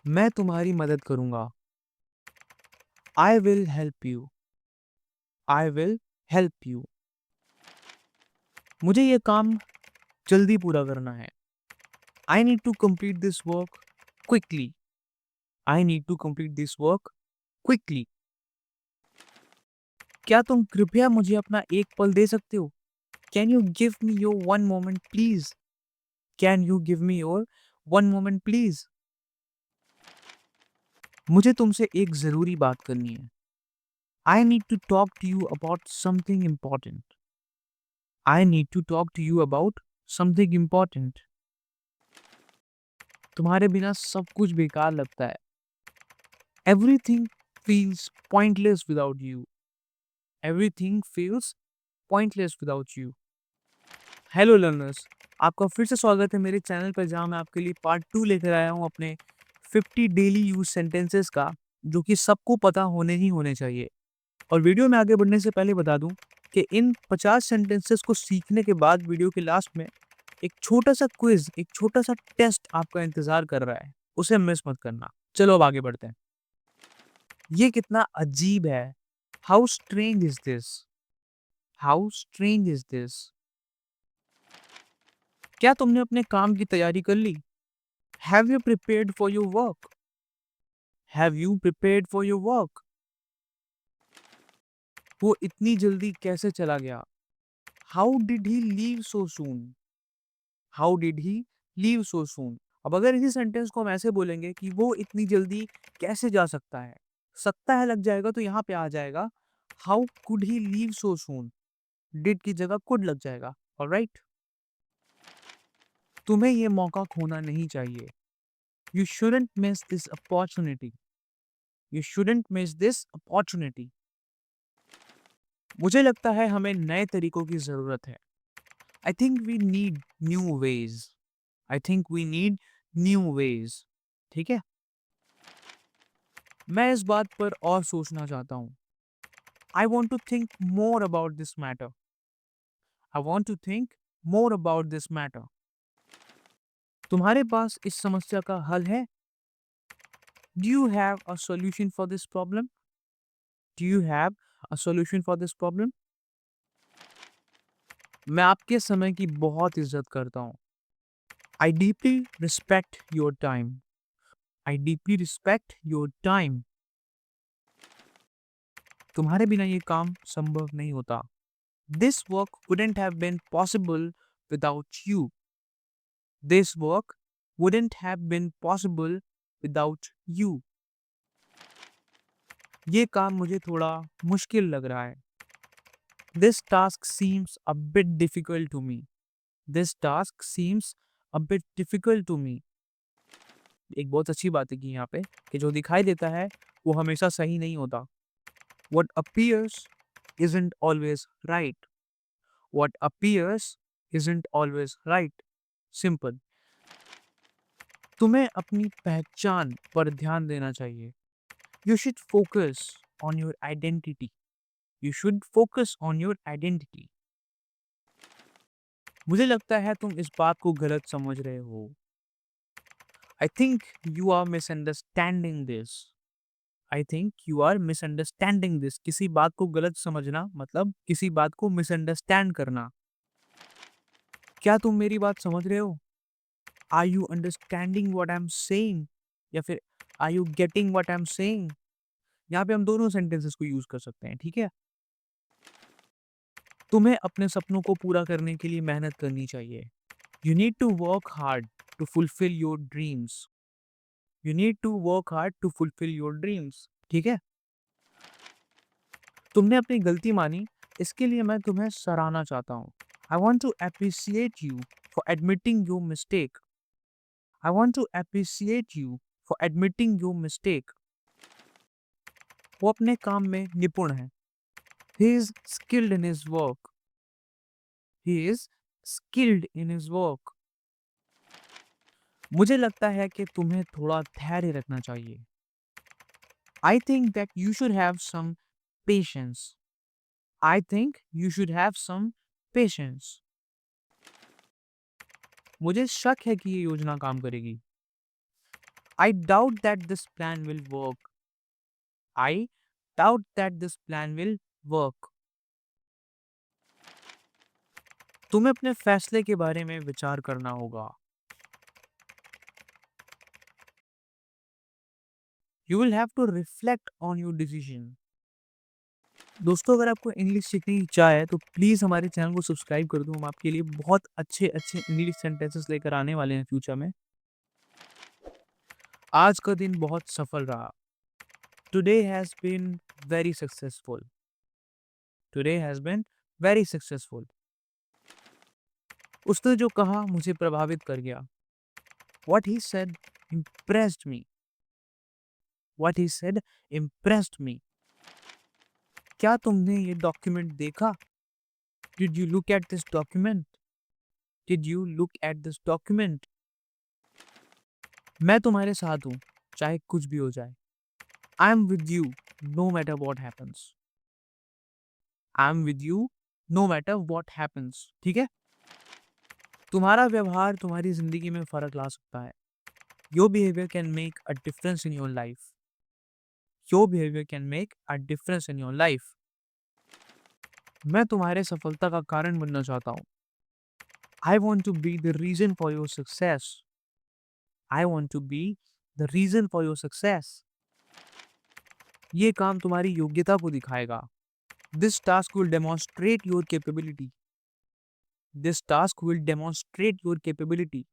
मैं तुम्हारी मदद करूंगा। I will help you. I will help you. मुझे ये काम जल्दी पूरा करना है। I need to complete this work quickly. I need to complete this work quickly. क्या तुम कृपया मुझे अपना एक पल दे सकते हो? Can you give me your one moment please? Can you give me your one moment please? मुझे तुमसे एक जरूरी बात करनी है। I need to talk to you about something important. I need to talk to you about something important. तुम्हारे बिना सब कुछ बेकार लगता है। Everything feels pointless without you. Everything feels pointless without you. Hello learners, आपका फिर से स्वागत है मेरे चैनल पर, जहां मैं आपके लिए पार्ट 2 लेकर आया हूं अपने 50 डेली यूज सेंटेंसेस का, जो कि सबको पता होने ही होने चाहिए। और वीडियो में आगे बढ़ने से पहले बता दूं कि इन 50 सेंटेंसेस को सीखने के बाद वीडियो के लास्ट में एक छोटा सा क्विज, एक छोटा सा टेस्ट आपका इंतजार कर रहा है। उसे मिस मत करना। चलो अब आगे बढ़ते हैं। ये कितना अजीब है। How strange is this? How strange is this? क्या तुमने अपने काम की तैयारी कर ली? Have you prepared for your work? Have you prepared for your work? वो इतनी जल्दी कैसे चला गया? How did he leave so soon? How did he leave so soon? अब अगर इसी सेंटेंस को हम ऐसे बोलेंगे कि वो इतनी जल्दी कैसे जा सकता है, सकता है लग जाएगा तो यहाँ पे आ जाएगा how could he leave so soon. Did की जगह कुड लग जाएगा। ऑलराइट। तुम्हें ये मौका खोना नहीं चाहिए। You shouldn't miss this opportunity. You shouldn't miss this opportunity. मुझे लगता है हमें नए तरीकों की जरूरत है। I think we need new ways. I think we need new ways. ठीक है। मैं इस बात पर और सोचना चाहता हूँ। I want to think more about this matter. I want to think more about this matter. तुम्हारे पास इस समस्या का हल है? Do you have a solution for this problem? Do you have a solution for this problem? मैं आपके समय की बहुत इज्जत करता हूँ। I deeply respect your time. I deeply respect your time. तुम्हारे बिना ये काम संभव नहीं होता। This work wouldn't have been possible without you. This work wouldn't have been possible without you. ये काम मुझे थोड़ा मुश्किल लग रहा है। This task seems a bit difficult to me. This task seems a bit difficult to me. एक बहुत अच्छी बात है कि यहाँ पे कि जो दिखाई देता है वो हमेशा सही नहीं होता। What appears isn't always right. What appears isn't always right. Simple. तुम्हें अपनी पहचान पर ध्यान देना चाहिए। You should focus on your identity. You should focus on your identity. मुझे लगता है तुम इस बात को गलत समझ रहे हो। I think you are misunderstanding this. I think you are misunderstanding this. किसी बात को गलत समझना मतलब किसी बात को मिसअंडरस्टैंड करना। क्या तुम मेरी बात समझ रहे हो? Are you understanding what I am saying? या फिर are you getting what I am saying? यहाँ पे हम दोनों सेंटेंसेस को यूज कर सकते हैं। ठीक है। तुम्हें अपने सपनों को पूरा करने के लिए मेहनत करनी चाहिए। You need to work hard to fulfil your dreams. You need to work hard to fulfil your dreams. ठीक है। तुमने अपनी गलती मानी, इसके लिए मैं तुम्हें सराहना चाहता हूँ। I want to appreciate you for admitting your mistake. I want to appreciate you for admitting your mistake. वो अपने काम में निपुण है। He is skilled in his work. He is skilled in his work. मुझे लगता है कि तुम्हें थोड़ा धैर्य रखना चाहिए। I think that you should have some patience. I think you should have some patience. मुझे शक है कि ये योजना काम करेगी। I doubt that this plan will work. I doubt that this plan will work. तुम्हें अपने फैसले के बारे में विचार करना होगा. You will have to reflect on your decision. दोस्तों, अगर आपको इंग्लिश सीखने की इच्छा है तो प्लीज़ हमारे चैनल को सब्सक्राइब कर दो. हम आपके लिए बहुत अच्छे-अच्छे इंग्लिश सेंटेंसेस लेकर आने वाले हैं फ्यूचर में. आज का दिन बहुत सफल रहा. Today has been very successful. Today has been very successful. उसने जो कहा मुझे प्रभावित कर गया. What he said impressed me. What he said impressed me. क्या तुमने ये डॉक्यूमेंट देखा? Did you look at this document? Did you look at this document? मैं तुम्हारे साथ हूँ, चाहे कुछ भी हो जाए. I am with you, no matter what happens. I am with you, no matter what happens. ठीक है? तुम्हारा व्यवहार तुम्हारी जिंदगी में फर्क ला सकता है. Your behavior can make a difference in your life. Your behavior can make a difference in your life. मैं तुम्हारे सफलता का कारण बनना चाहता हूँ. I want to be the reason for your success. I want to be the reason for your success. ये काम तुम्हारी योग्यता को दिखाएगा. This task will demonstrate your capability. This task will demonstrate your capability.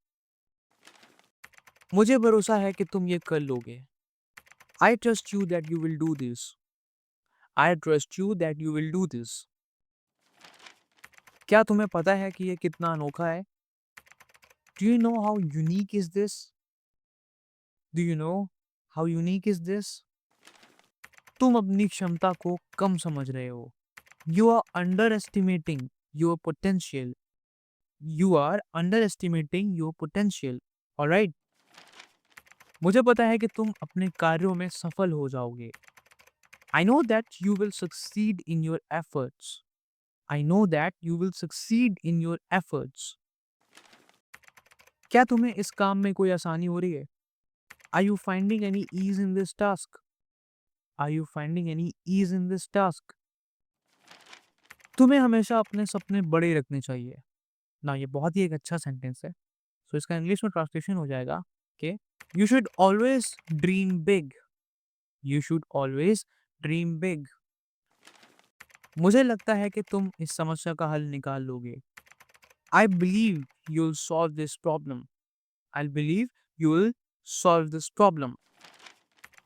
मुझे भरोसा है कि तुम ये कर लोगे. I trust you that you will do this. I trust you that you will do this. क्या तुम्हें पता है कि ये कितना अनोखा है? Do you know how unique is this? Do you know how unique is this? तुम अपनी क्षमता को कम समझ रहे हो. You are underestimating your potential. You are underestimating your potential. Alright? मुझे पता है कि तुम अपने कार्यों में सफल हो जाओगे. I know that you will succeed in your efforts. I know that you will succeed in your efforts. क्या तुम्हें इस काम में कोई आसानी हो रही है? Are you finding any ease in this task? Are you finding any ease in this task? तुम्हें हमेशा अपने सपने बड़े रखने चाहिए. ना ये बहुत ही एक अच्छा सेंटेंस है. सो इसका इंग्लिश में ट्रांसलेशन हो जाएगा कि you should always dream big. You should always dream big. मुझे लगता है कि तुम इस समस्या का हल निकाल लोगे. I believe you will solve this problem. I believe you will solve this problem.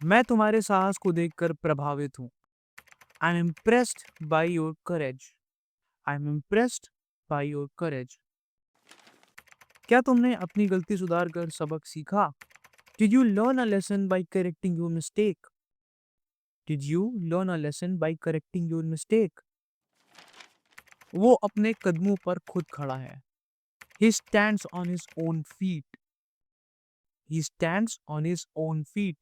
मैं तुम्हारे साहस को देखकर प्रभावित हूँ. I am impressed by your courage. I am impressed by your करेज. क्या तुमने अपनी गलती सुधार कर सबक सीखा? Did you learn a lesson by correcting your mistake? Did you learn a lesson by correcting your mistake? वो अपने कदमों पर खुद खड़ा है. He stands on his own feet. He stands on his own feet.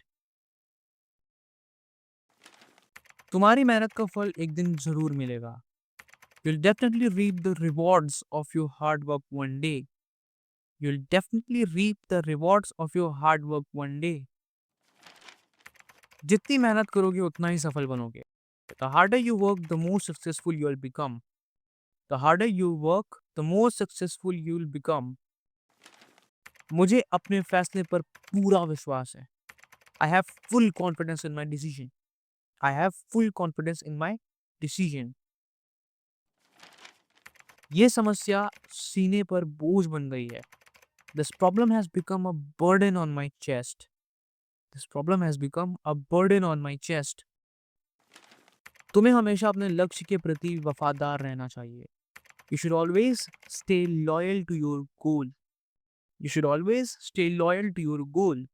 तुम्हारी मेहनत का फल एक दिन जरूर मिलेगा. You'll definitely reap the rewards of your hard work one day. You'll definitely reap the rewards of your hard work one day. जितनी मेहनत करोगे उतना ही सफल बनोगे. The harder you work, the more successful you will become. The harder you work, the more successful you will become. मुझे अपने फैसले पर पूरा विश्वास है. I have full confidence in my decision. I have full confidence in my decision. ये समस्या सीने पर बोझ बन गई है. This problem has become a burden on my chest. This problem has become a burden on my chest. तुम्हें हमेशा अपने लक्ष्य के प्रति वफादार रहना चाहिए. You should always stay loyal to your goal. You should always stay loyal to your goal.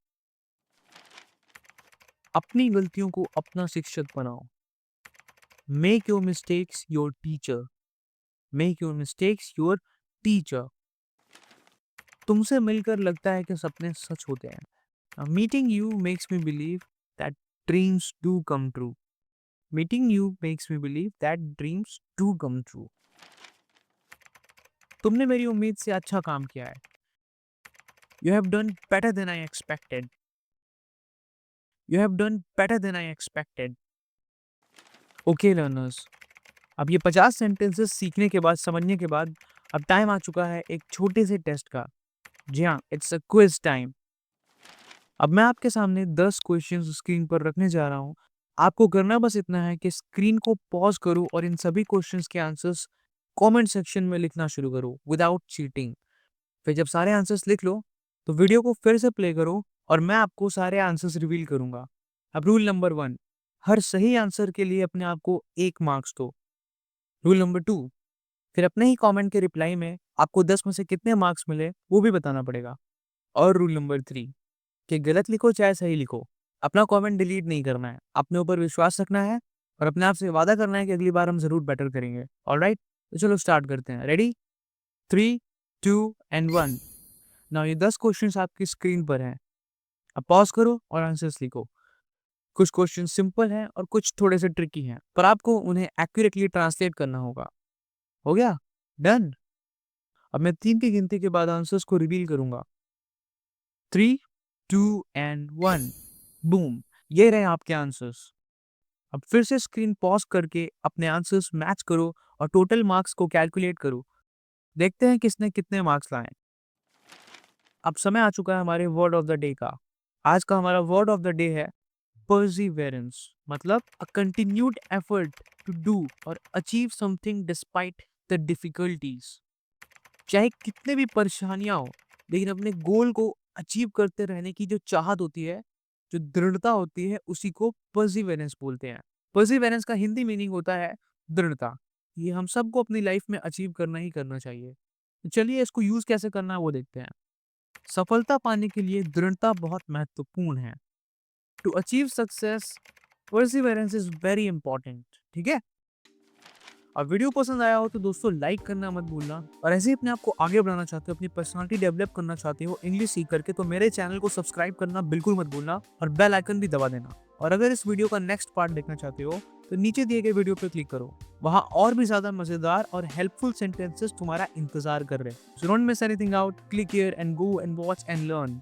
अपनी गलतियों को अपना शिक्षक बनाओ. Make your mistakes your teacher. Make your mistakes your teacher. तुमसे मिलकर लगता है कि सपने सच होते हैं. Now, meeting you makes me believe that dreams do come true. Meeting you makes me believe that dreams do come true. तुमने मेरी उम्मीद से अच्छा काम किया है. You have done better than I expected. You have done better than I expected. Okay learners, अब ये 50 सेंटेंसेस सीखने के बाद, समझने के बाद, अब टाइम आ चुका है एक छोटे से टेस्ट का। जी हाँ, इट्स अ क्विज टाइम। अब मैं आपके सामने 10 क्वेश्चंस स्क्रीन पर रखने जा रहा हूँ। आपको करना बस इतना है कि स्क्रीन को पॉज़ करो और इन सभी क्वेश्चंस के आंसर्स कमेंट सेक्शन में लिखना शुरू करो विदाउट चीटिंग। फिर जब सारे आंसर्स लिख लो, तो वीडियो को फिर से प्ले करो और मैं आपको सारे आंसर्स रिवील करूँगा। अब रूल नंबर 1, हर सही आंसर के लिए अपने आप को 1 मार्क्स दो। रूल नंबर 2, फिर अपने ही कमेंट के रिप्लाई में आपको 10 में से कितने मार्क्स मिले, वो भी बताना पड़ेगा। और रूल नंबर 3, कि गलत लिखो चाहे सही लिखो, अपना कमेंट डिलीट नहीं करना है, अपने ऊपर विश्वास रखना है और अपने आप से वादा करना है कि अगली बार हम ज़रूर बेटर करेंगे। ऑलराइट? तो चलो स्टार्ट करते हैं। रेडी? 3, 2 एंड 1। नाउ ये 10 क्वेश्चंस आपकी स्क्रीन पर हैं। अब पॉज़ करो और आंसर्स लिखो। कुछ क्वेश्चन सिंपल हैं और कुछ थोड़े से ट्रिकी हैं, पर आपको उन्हें एक्यूरेटली ट्रांसलेट करना होगा। हो गया? डन? अब मैं 3 की गिनती के बाद आंसर्स को रिवील करूँगा। 3, 2 एंड 1। बूम! ये रहे आपके आंसर्स। अब फिर से स्क्रीन पॉज़ करके अपने आंसर्स मैच करो और टोटल मार्क्स को कैलकुलेट करो। देखते हैं किसने कितने मार्क्स लाए। अब समय आ चुका है हमारे वर्ड ऑफ द डे का। आज का हमारा वर्ड ऑफ द डे है परसिवेरेंस, मतलब अ कंटिन्यूड एफर्ट टू डू और achieve something despite the difficulties. चाहे कितने भी परेशानियां हो, लेकिन अपने गोल को अचीव करते रहने की जो चाहत होती है, जो दृढ़ता होती है, उसी को परसिवेरेंस बोलते हैं। परसिवेरेंस का हिंदी मीनिंग होता है दृढ़ता। ये हम सबको अपनी लाइफ में अचीव करना ही करना चाहिए। तो चलिए इसको यूज कैसे करना है वो देखते हैं। सफलता पाने के लिए दृढ़ता बहुत महत्वपूर्ण है। To achieve success, perseverance is very important. ठीक है? और वीडियो पसंद आया हो तो दोस्तों लाइक करना मत भूलना। और ऐसे ही अपने आप को आगे बढ़ाना चाहते हो, अपनी पर्सनालिटी डेवलप करना चाहते हो इंग्लिश सीख करके, तो मेरे चैनल को सब्सक्राइब करना बिल्कुल मत भूलना और बेल आइकन भी दबा देना। और अगर इस वीडियो का नेक्स्ट पार्ट देखना चाहते हो तो नीचे दिए गए वीडियो पर क्लिक करो। वहाँ और भी ज्यादा मजेदार और हेल्पफुल सेंटेंसेस तुम्हारा इंतजार कर रहे हैं। So don't miss anything out, click here and go and watch and learn.